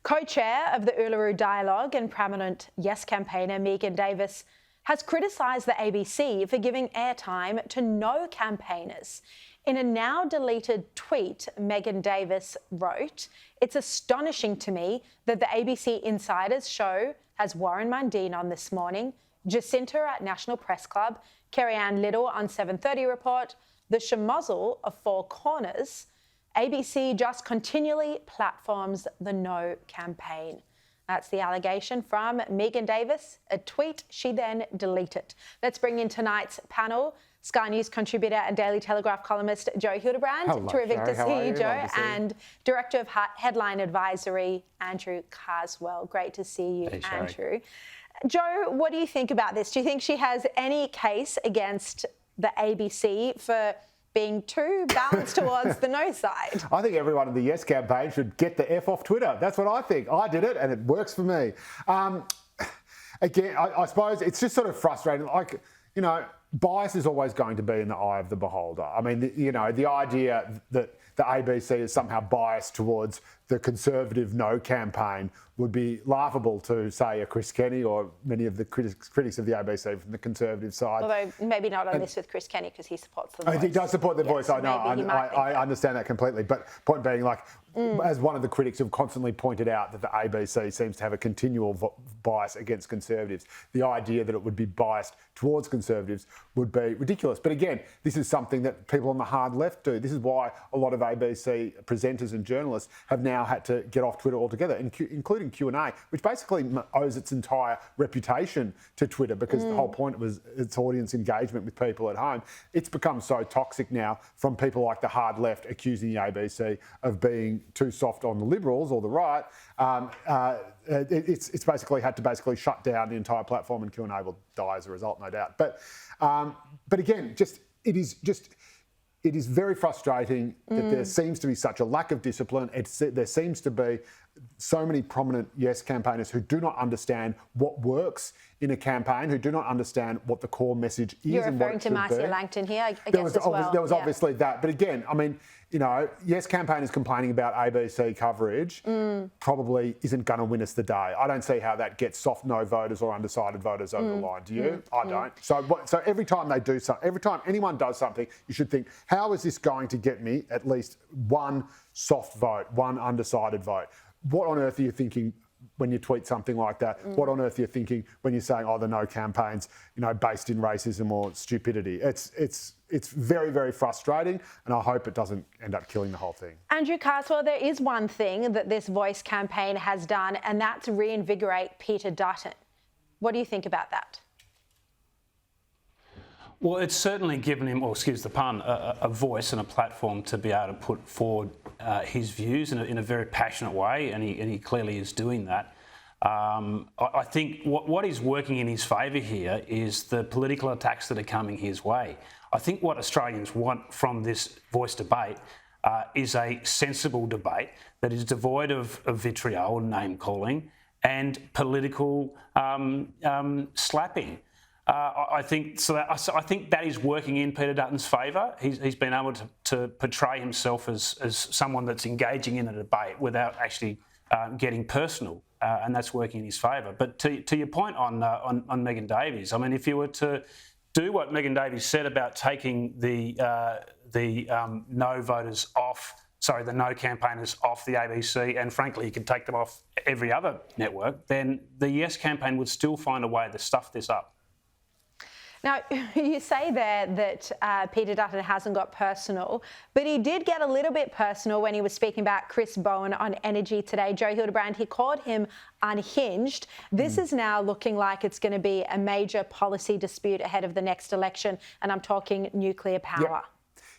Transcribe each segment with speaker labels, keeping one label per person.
Speaker 1: Co-chair of the Uluru Dialogue and prominent Yes campaigner Megan Davis has criticised the ABC for giving airtime to no campaigners. In a now deleted tweet, Megan Davis wrote, "It's astonishing to me that the ABC Insiders show has Warren Mundine on this morning, Jacinta at National Press Club, Kerry-Ann Little on 7:30 Report, the Schmozzle of Four Corners. ABC just continually platforms the No campaign." That's the allegation from Megan Davis, a tweet she then deleted. Let's bring in tonight's panel. Sky News contributor and Daily Telegraph columnist Joe Hildebrand.
Speaker 2: Hello,
Speaker 1: Terrific
Speaker 2: Sharri.
Speaker 1: to see you, Joe.
Speaker 2: To see you.
Speaker 1: And Director of Headline Advisory, Andrew Carswell. Great to see you,
Speaker 2: Hey,
Speaker 1: Andrew. Joe, what do you think about this? Do you think she has any case against the ABC for being too balanced towards the no side?
Speaker 2: I think everyone in the Yes campaign should get the F off Twitter. That's what I think. I did it and it works for me. Again, I suppose it's just sort of frustrating. Like, you know, bias is always going to be in the eye of the beholder. I mean, the idea that the ABC is somehow biased towards the Conservative No campaign would be laughable to, say, a Chris Kenny or many of the critics of the ABC from the Conservative side.
Speaker 1: Although maybe not on this with Chris Kenny because he supports the Voice.
Speaker 2: He does support the Voice, I know. I understand that completely. But point being, like, as one of the critics who've constantly pointed out that the ABC seems to have a continual bias against Conservatives, the idea that it would be biased towards Conservatives would be ridiculous. But again, this is something that people on the hard left do. This is why a lot of ABC presenters and journalists have now had to get off Twitter altogether, including Q&A, which basically owes its entire reputation to Twitter because the whole point was its audience engagement with people at home. It's become so toxic now from people like the hard left accusing the ABC of being too soft on the Liberals or the right. It's basically had to shut down the entire platform, and Q&A will die as a result, no doubt. But again, it is very frustrating that there seems to be such a lack of discipline. There seems to be so many prominent Yes campaigners who do not understand what works in a campaign, who do not understand what the core message is.
Speaker 1: You're
Speaker 2: and what
Speaker 1: referring
Speaker 2: it
Speaker 1: to Marcia
Speaker 2: be.
Speaker 1: Langton here, I guess, as well.
Speaker 2: There was obviously that. But again, I mean, you know, Yes campaigners complaining about ABC coverage probably isn't going to win us the day. I don't see how that gets soft no voters or undecided voters over the line. Do you? I don't. So every time they do something, every time anyone does something, you should think, how is this going to get me at least one soft vote, one undecided vote? What on earth are you thinking when you tweet something like that? What on earth are you thinking when you're saying, oh, the No campaign's, you know, based in racism or stupidity? It's very, very frustrating, and I hope it doesn't end up killing the whole thing.
Speaker 1: Andrew Carswell, there is one thing that this Voice campaign has done, and that's reinvigorate Peter Dutton. What do you think about that?
Speaker 3: Well, it's certainly given him, or excuse the pun, a voice and a platform to be able to put forward his views in a very passionate way, and he clearly is doing that. I think what is working in his favour here is the political attacks that are coming his way. I think what Australians want from this Voice debate is a sensible debate that is devoid of vitriol and name-calling and political slapping. I think that is working in Peter Dutton's favour. He's been able to portray himself as someone that's engaging in a debate without actually getting personal, and that's working in his favour. But to your point on Megan Davies, I mean, if you were to do what Megan Davies said about taking the no voters off, the no campaigners off the ABC, and frankly, you could take them off every other network, then the Yes campaign would still find a way to stuff this up.
Speaker 1: Now, you say there that Peter Dutton hasn't got personal, but he did get a little bit personal when he was speaking about Chris Bowen on Energy today. Joe Hildebrand, he called him unhinged. This is now looking like it's going to be a major policy dispute ahead of the next election, and I'm talking nuclear power.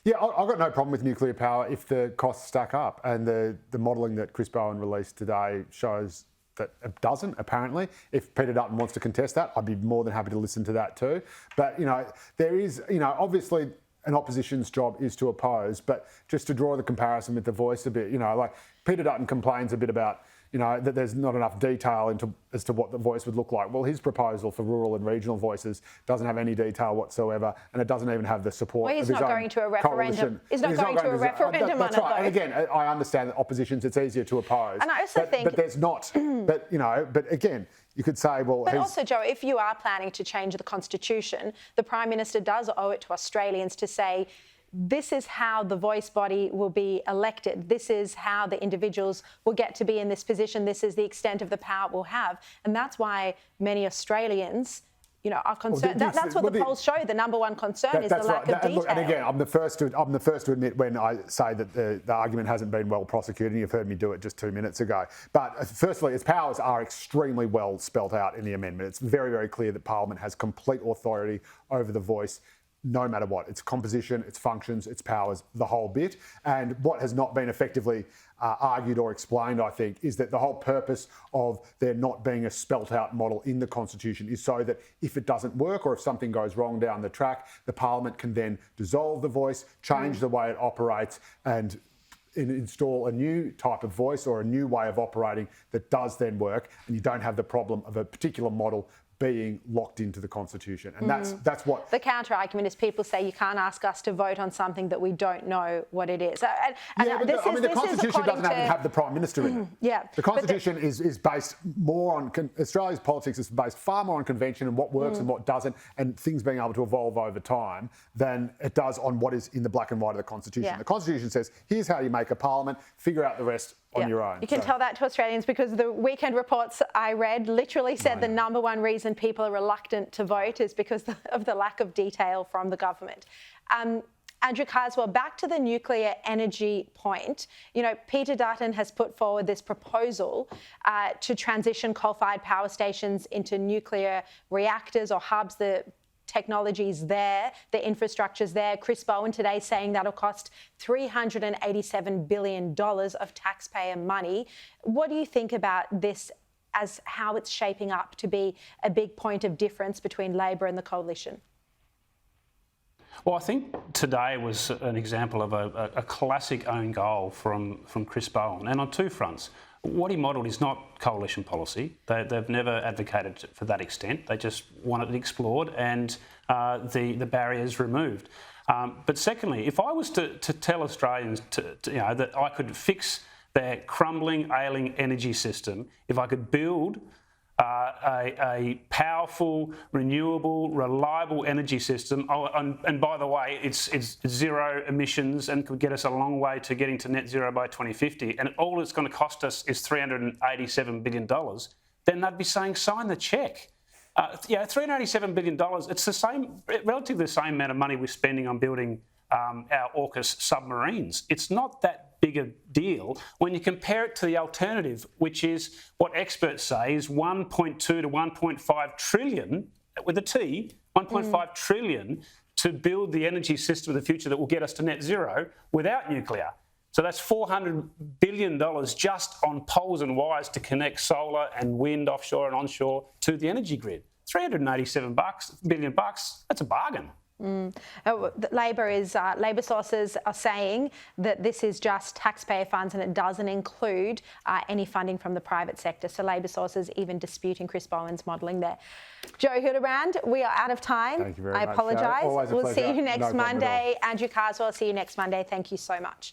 Speaker 2: Yeah, I've got no problem with nuclear power if the costs stack up, and the modelling that Chris Bowen released today shows that it doesn't, apparently. If Peter Dutton wants to contest that, I'd be more than happy to listen to that too. But, you know, there is, you know, obviously an opposition's job is to oppose, but just to draw the comparison with the Voice a bit, you know, like Peter Dutton complains a bit about, that there's not enough detail as to what the voice would look like. Well, his proposal for rural and regional voices doesn't have any detail whatsoever, and it doesn't even have the support
Speaker 1: well, he's
Speaker 2: of his
Speaker 1: not
Speaker 2: own
Speaker 1: going to a referendum.
Speaker 2: coalition.
Speaker 1: He's not going to a referendum on it,
Speaker 2: That's right.
Speaker 1: though.
Speaker 2: And again, I understand that oppositions, it's easier to oppose.
Speaker 1: And I also think...
Speaker 2: But there's not... but again, you could say, well...
Speaker 1: But also, Joe, if you are planning to change the Constitution, the Prime Minister does owe it to Australians to say, this is how the voice body will be elected. This is how the individuals will get to be in this position. This is the extent of the power it will have. And that's why many Australians, are concerned. That's what the polls show. The number one concern is the lack of detail.
Speaker 2: And again, I'm the first to admit when I say that the argument hasn't been well prosecuted, and you've heard me do it just 2 minutes ago. But firstly, its powers are extremely well spelt out in the amendment. It's very, very clear that Parliament has complete authority over the voice, no matter what, its composition, its functions, its powers, the whole bit. And what has not been effectively argued or explained, I think, is that the whole purpose of there not being a spelt out model in the Constitution is so that if it doesn't work or if something goes wrong down the track, the Parliament can then dissolve the voice, change the way it operates, and install a new type of voice or a new way of operating that does then work, and you don't have the problem of a particular model being locked into the Constitution. And that's what...
Speaker 1: The counter-argument is people say you can't ask us to vote on something that we don't know what it is.
Speaker 2: The Constitution doesn't even have the Prime Minister in it.
Speaker 1: Yeah.
Speaker 2: The Constitution is based more on... Australia's politics is based far more on convention and what works and what doesn't, and things being able to evolve over time than it does on what is in the black and white of the Constitution.
Speaker 1: Yeah.
Speaker 2: The Constitution says, here's how you make a parliament, figure out the rest on your own.
Speaker 1: You can tell that to Australians because the weekend reports I read literally said the number one reason people are reluctant to vote is because of the lack of detail from the government. Andrew Carswell, back to the nuclear energy point. Peter Dutton has put forward this proposal to transition coal-fired power stations into nuclear reactors or hubs. The technology's there, the infrastructure's there. Chris Bowen today saying that'll cost $387 billion of taxpayer money. What do you think about this as how it's shaping up to be a big point of difference between Labor and the coalition?
Speaker 3: Well, I think today was an example of a classic own goal from Chris Bowen, and on two fronts. What he modelled is not coalition policy. They've never advocated for that extent. They just want it explored and the barriers removed. But secondly, if I was to tell Australians that I could fix their crumbling, ailing energy system, if I could build a powerful, renewable, reliable energy system. And by the way, it's zero emissions and could get us a long way to getting to net zero by 2050. And all it's going to cost us is $387 billion. Then they'd be saying, sign the cheque. $387 billion, it's the same, relatively the same amount of money we're spending on building our AUKUS submarines. It's not that big a deal when you compare it to the alternative, which is what experts say is 1.2 to 1.5 trillion, with a T, 1.5 trillion to build the energy system of the future that will get us to net zero without nuclear. So that's $400 billion just on poles and wires to connect solar and wind offshore and onshore to the energy grid. $387 billion, that's a bargain.
Speaker 1: Labor sources are saying that this is just taxpayer funds and it doesn't include any funding from the private sector. So Labor sources even disputing Chris Bowen's modelling there. Joe Hildebrand, we are out of time.
Speaker 2: Thank you very much.
Speaker 1: I apologise.
Speaker 2: Always a
Speaker 1: We'll
Speaker 2: pleasure.
Speaker 1: see you next
Speaker 2: No problem at all.
Speaker 1: Monday. Andrew Carswell, see you next Monday. Thank you so much.